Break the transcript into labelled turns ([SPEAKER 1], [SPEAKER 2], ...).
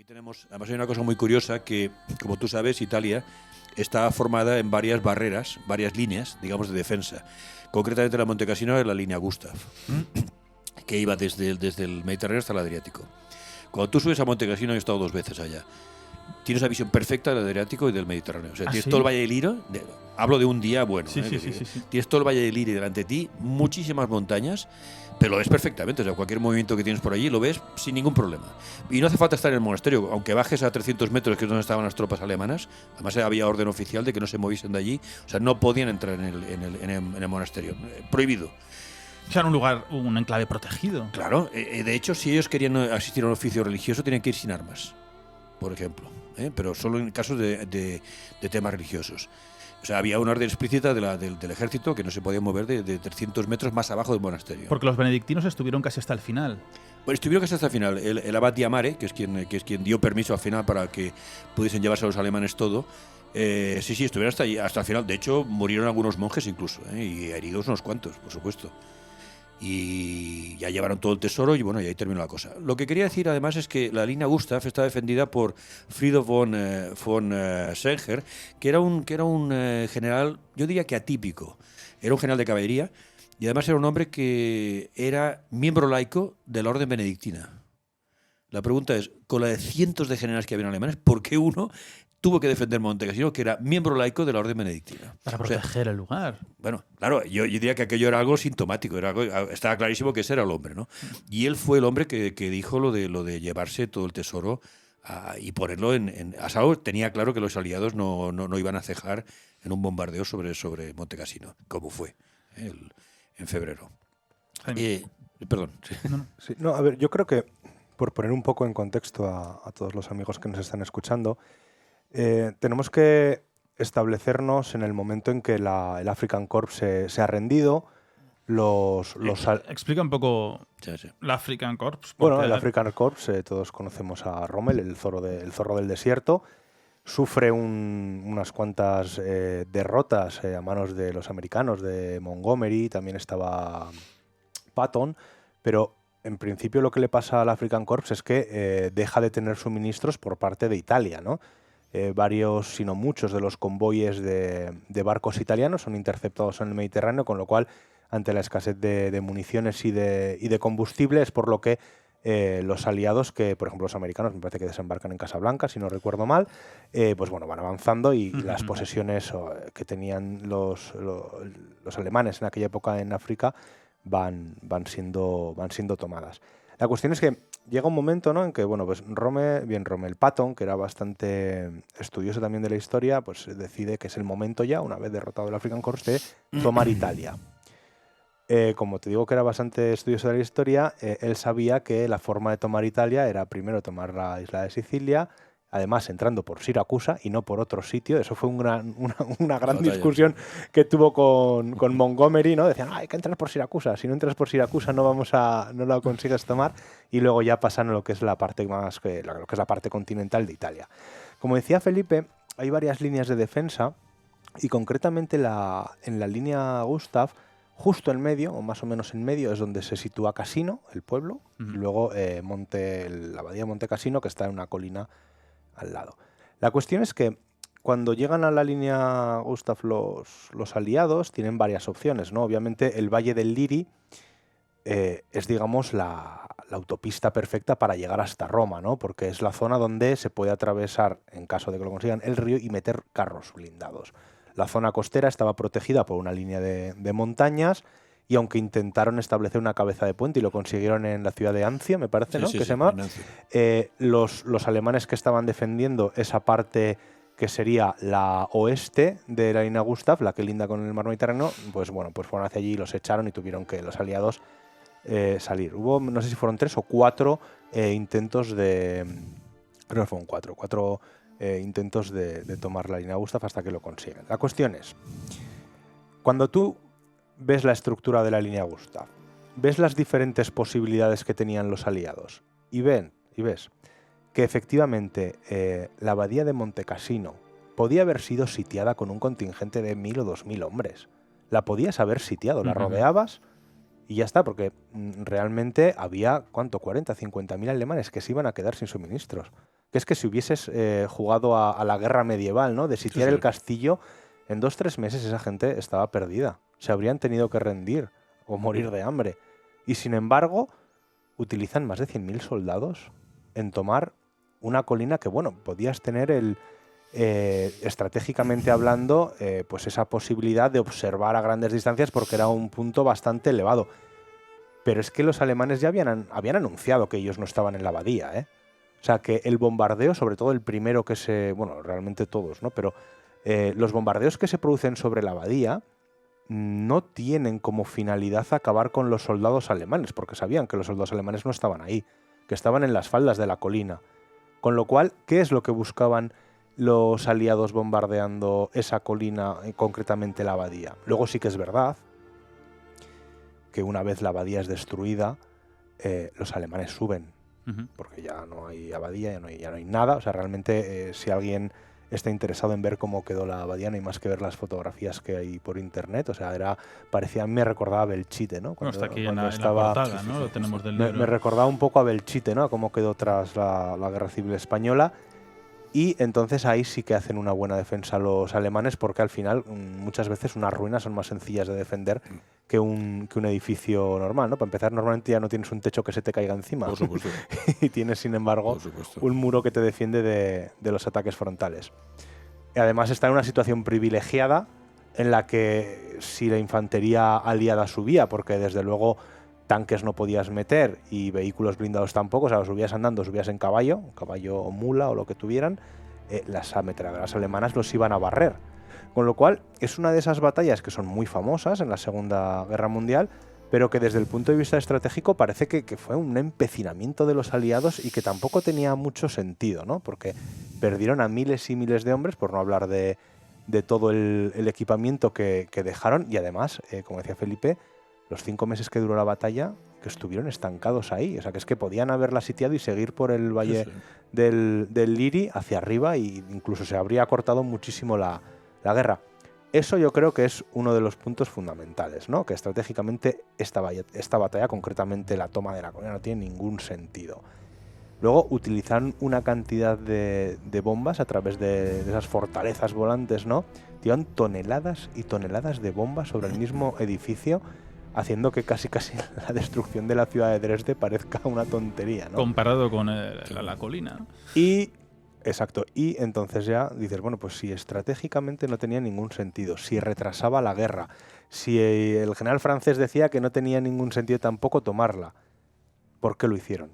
[SPEAKER 1] tenemos, además hay una cosa muy curiosa que, como tú sabes, Italia está formada en varias barreras, varias líneas, digamos, de defensa. Concretamente la Monte Cassino es la línea Gustav, que iba desde el Mediterráneo hasta el Adriático. Cuando tú subes a Monte Cassino, he estado 2 veces allá, tienes la visión perfecta del Adriático y del Mediterráneo. O sea, tienes todo el Valle del Liro, hablo de un día bueno.
[SPEAKER 2] Sí.
[SPEAKER 1] Tienes todo el Valle del Liro delante de ti, muchísimas montañas, pero lo ves perfectamente. O sea, cualquier movimiento que tienes por allí lo ves sin ningún problema. Y no hace falta estar en el monasterio, aunque bajes a 300 metros, que es donde estaban las tropas alemanas. Además, había orden oficial de que no se moviesen de allí. O sea, no podían entrar en el monasterio. Prohibido.
[SPEAKER 2] O sea, era un enclave protegido.
[SPEAKER 1] Claro, de hecho, si ellos querían asistir a un oficio religioso, tenían que ir sin armas, por ejemplo. Pero solo en casos de temas religiosos. O sea, había una orden explícita del ejército que no se podía mover de 300 metros más abajo del monasterio.
[SPEAKER 2] Porque los benedictinos estuvieron casi hasta el final.
[SPEAKER 1] Bueno, estuvieron casi hasta el final. El abad Diamare, que es quien dio permiso al final para que pudiesen llevarse a los alemanes todo, sí, estuvieron hasta el final. De hecho, murieron algunos monjes incluso, y heridos unos cuantos, por supuesto. Y ya llevaron todo el tesoro y bueno, y ahí terminó la cosa. Lo que quería decir además es que la línea Gustav está defendida por Friedrich von Senger, que era un general, yo diría que atípico. Era un general de caballería y además era un hombre que era miembro laico de la orden benedictina. La pregunta es, con la de cientos de generales que había alemanes, ¿por qué uno tuvo que defender Monte Cassino, que era miembro laico de la orden benedictina?
[SPEAKER 2] Para proteger el lugar.
[SPEAKER 1] Bueno, claro, yo diría que aquello era algo sintomático, estaba clarísimo que ese era el hombre, ¿no? Y él fue el hombre que dijo lo de llevarse todo el tesoro y ponerlo en asalvo. Tenía claro que los aliados no iban a cejar en un bombardeo sobre Monte Cassino, como fue en febrero. Perdón.
[SPEAKER 3] Sí, a ver, yo creo que, por poner un poco en contexto a todos los amigos que nos están escuchando, tenemos que establecernos en el momento en que el African Corps se ha rendido.
[SPEAKER 2] Explica un poco el African Corps.
[SPEAKER 3] Bueno, el African Corps, todos conocemos a Rommel, el zorro del desierto. Sufre unas cuantas derrotas a manos de los americanos, de Montgomery, también estaba Patton, pero en principio lo que le pasa al African Corps es que deja de tener suministros por parte de Italia, ¿no? Varios, si no muchos, de los convoyes de barcos italianos son interceptados en el Mediterráneo, con lo cual, ante la escasez de municiones y de combustible, es por lo que los aliados, que por ejemplo los americanos, me parece que desembarcan en Casablanca, si no recuerdo mal, pues bueno, van avanzando y las posesiones que tenían los alemanes en aquella época en África van siendo tomadas. La cuestión es que llega un momento, ¿no?, en que, bueno, pues Rommel Patton, que era bastante estudioso también de la historia, pues decide que es el momento ya, una vez derrotado el African Corps, de tomar Italia. Como te digo que era bastante estudioso de la historia, él sabía que la forma de tomar Italia era primero tomar la isla de Sicilia, además entrando por Siracusa y no por otro sitio. Eso fue una gran discusión que tuvo con Montgomery, ¿no? Decían, hay que entrar por Siracusa, si no entras por Siracusa no la consigues tomar, y luego ya pasan a lo que es la parte lo que es la parte continental de Italia. Como decía Felipe, hay varias líneas de defensa y concretamente en la línea Gustav, justo en medio, o más o menos en medio, es donde se sitúa Cassino, el pueblo, y luego la abadía de Monte Cassino, que está en una colina al lado. La cuestión es que cuando llegan a la línea Gustav los aliados tienen varias opciones, ¿no? Obviamente el Valle del Liri es, digamos, la autopista perfecta para llegar hasta Roma, ¿no? Porque es la zona donde se puede atravesar, en caso de que lo consigan, el río y meter carros blindados. La zona costera estaba protegida por una línea de montañas, y aunque intentaron establecer una cabeza de puente y lo consiguieron en la ciudad de Anzio, me parece, ¿no? Que se llama, los alemanes que estaban defendiendo esa parte que sería la oeste de la línea Gustav, la que linda con el mar Mediterráneo, pues bueno, pues fueron hacia allí y los echaron y tuvieron que los aliados salir. Hubo, no sé si fueron 3 o 4 intentos creo que fueron 4 intentos de tomar la línea Gustav hasta que lo consiguen. La cuestión es, cuando tú ves la estructura de la línea Gustav, ves las diferentes posibilidades que tenían los aliados y ves que efectivamente la abadía de Monte Cassino podía haber sido sitiada con un contingente de 1000 o 2000 hombres. La podías haber sitiado, la rodeabas y ya está, porque realmente había, ¿cuánto? 40, 50.000 alemanes que se iban a quedar sin suministros, que es que si hubieses jugado a la guerra medieval, ¿no? De sitiar el castillo, en 2-3 meses esa gente estaba perdida. Se habrían tenido que rendir o morir de hambre. Y sin embargo, utilizan más de 100.000 soldados en tomar una colina que, bueno, podías tener estratégicamente hablando, pues esa posibilidad de observar a grandes distancias porque era un punto bastante elevado. Pero es que los alemanes ya habían anunciado que ellos no estaban en la abadía, ¿eh? O sea, que el bombardeo, sobre todo el primero que bueno, realmente todos, ¿no? Pero los bombardeos que se producen sobre la abadía no tienen como finalidad acabar con los soldados alemanes, porque sabían que los soldados alemanes no estaban ahí, que estaban en las faldas de la colina. Con lo cual, ¿qué es lo que buscaban los aliados bombardeando esa colina, concretamente la abadía? Luego sí que es verdad que una vez la abadía es destruida, los alemanes suben, porque ya no hay abadía, ya no hay nada. O sea, realmente, si alguien está interesado en ver cómo quedó la abadía, no hay más que ver las fotografías que hay por internet. O sea, a mí me recordaba a Belchite, ¿no?
[SPEAKER 2] Cuando está aquí en la portada, ¿no? Lo tenemos del libro.
[SPEAKER 3] Me recordaba un poco a Belchite, ¿no? A cómo quedó tras la Guerra Civil Española. Y entonces ahí sí que hacen una buena defensa los alemanes, porque al final muchas veces unas ruinas son más sencillas de defender que un edificio normal, ¿no? Para empezar, normalmente ya no tienes un techo que se te caiga encima.
[SPEAKER 1] Por supuesto.
[SPEAKER 3] Y tienes, sin embargo, un muro que te defiende de los ataques frontales. Y además está en una situación privilegiada en la que si la infantería aliada subía, porque desde luego tanques no podías meter y vehículos blindados tampoco, o sea, subías andando, subías en caballo o mula o lo que tuvieran, las ametralladoras alemanas los iban a barrer. Con lo cual, es una de esas batallas que son muy famosas en la Segunda Guerra Mundial, pero que desde el punto de vista estratégico parece que fue un empecinamiento de los aliados y que tampoco tenía mucho sentido, ¿no? Porque perdieron a miles y miles de hombres, por no hablar de todo el equipamiento que dejaron, y además, como decía Felipe, los 5 meses que duró la batalla, que estuvieron estancados ahí. O sea, que es que podían haberla sitiado y seguir por el valle del Liri hacia arriba, e incluso se habría cortado muchísimo la guerra. Eso yo creo que es uno de los puntos fundamentales, ¿no? Que estratégicamente esta batalla, concretamente la toma de la colina, no tiene ningún sentido. Luego utilizan una cantidad de bombas a través de esas fortalezas volantes, ¿no? Tiran toneladas y toneladas de bombas sobre el mismo edificio, haciendo que casi la destrucción de la ciudad de Dresde parezca una tontería, ¿no?
[SPEAKER 2] Comparado con la colina.
[SPEAKER 3] Exacto. Y entonces ya dices, bueno, pues si estratégicamente no tenía ningún sentido, si retrasaba la guerra, si el general francés decía que no tenía ningún sentido tampoco tomarla, ¿por qué lo hicieron?